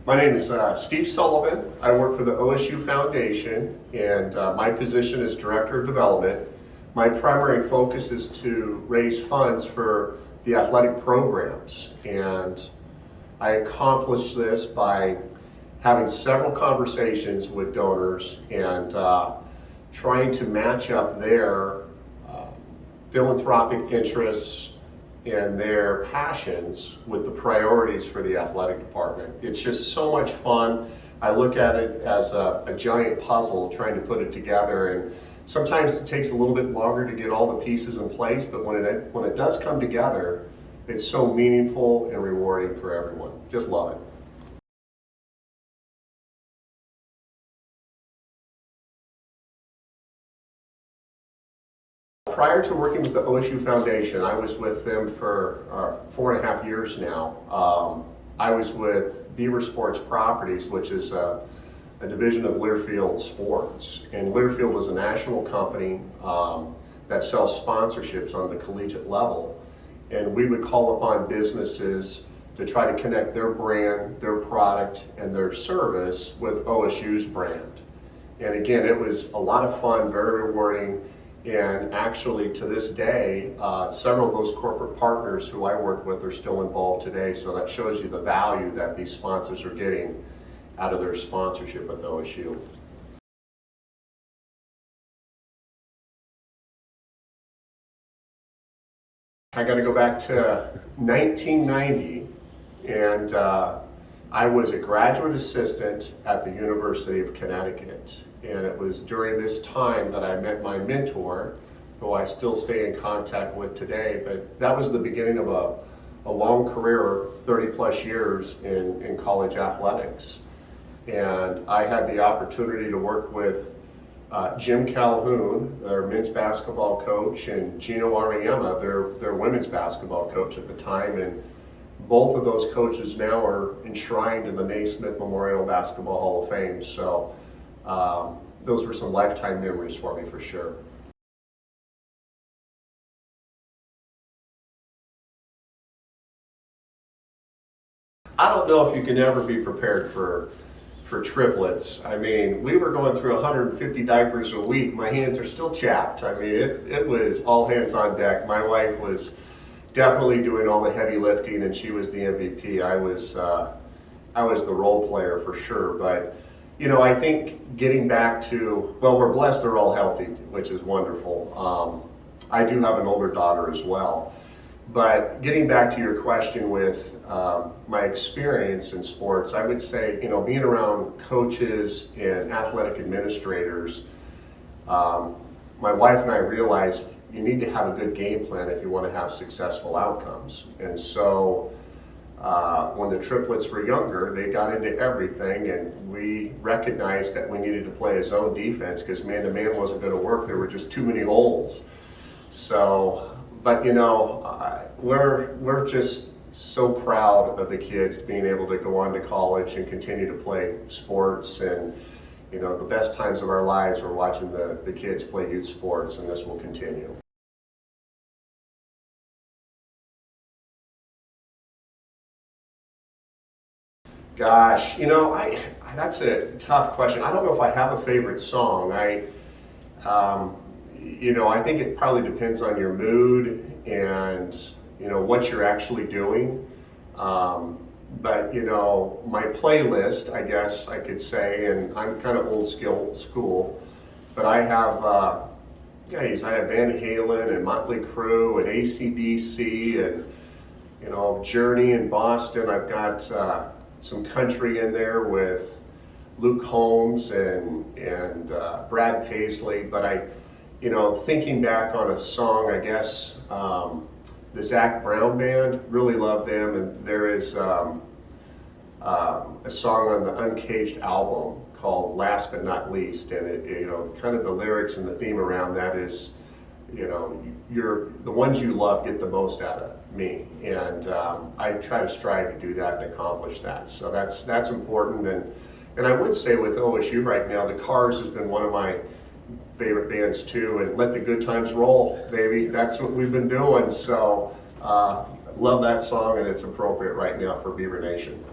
My name is Steve Sullivan. I work for the OSU Foundation, and my position is Director of Development. My primary focus is to raise funds for the athletic programs, and I accomplish this by having several conversations with donors and trying to match up their philanthropic interests and their passions with the priorities for the athletic department. It's just so much fun. I look at it as a giant puzzle trying to put it together, and sometimes it takes a little bit longer to get all the pieces in place, but when it does come together, it's so meaningful and rewarding for everyone. Just love it. Prior to working with the OSU Foundation, I was with them for 4.5 years now. I was with Beaver Sports Properties, which is a division of Learfield Sports. And Learfield is a national company that sells sponsorships on the collegiate level. And we would call upon businesses to try to connect their brand, their product, and their service with OSU's brand. And again, it was a lot of fun, very rewarding. And actually, to this day, several of those corporate partners who I work with are still involved today. So that shows you the value that these sponsors are getting out of their sponsorship with OSU. I got to go back to 1990, and I was a graduate assistant at the University of Connecticut. And it was during this time that I met my mentor, who I still stay in contact with today. But that was the beginning of a long career, 30 plus years in college athletics. And I had the opportunity to work with Jim Calhoun, their men's basketball coach, and Gino Ariema, their women's basketball coach at the time. And both of those coaches now are enshrined in the Naismith Memorial Basketball Hall of Fame. So those were some lifetime memories for me, for sure. I don't know if you can ever be prepared for triplets. I mean, we were going through 150 diapers a week. My hands are still chapped. I mean, it was all hands on deck. My wife was definitely doing all the heavy lifting, and she was the MVP. I was the role player for sure. But you know, I think getting back to, well, we're blessed they're all healthy, which is wonderful. I do have an older daughter as well. But getting back to your question with my experience in sports, I would say, you know, being around coaches and athletic administrators, my wife and I realized you need to have a good game plan if you want to have successful outcomes. And so when the triplets were younger, they got into everything, and we recognized that we needed to play a zone defense because man-to-man wasn't going to work. There were just too many holes. So, but you know, we're just so proud of the kids being able to go on to college and continue to play sports. And you know, the best times of our lives were watching the kids play youth sports, and this will continue. Gosh, you know, that's a tough question. I don't know if I have a favorite song. You know, I think it probably depends on your mood and, you know, what you're actually doing. But, you know, my playlist, I guess I could say, and I'm kind of old school, but I have, I have Van Halen and Motley Crue and AC/DC and, you know, Journey in Boston. I've got some country in there with Luke Combs and Brad Paisley. But you know, thinking back on a song, I guess the Zac Brown Band, really love them, and there is a song on the Uncaged album called Last But Not Least, and it, you know, kind of the lyrics and the theme around that is, you know, the ones you love get the most out of me, and I try to strive to do that and accomplish that. So that's important, and I would say with OSU right now, the Cars has been one of my favorite bands too, and Let the Good Times Roll, baby. That's what we've been doing. So love that song, and it's appropriate right now for Beaver Nation.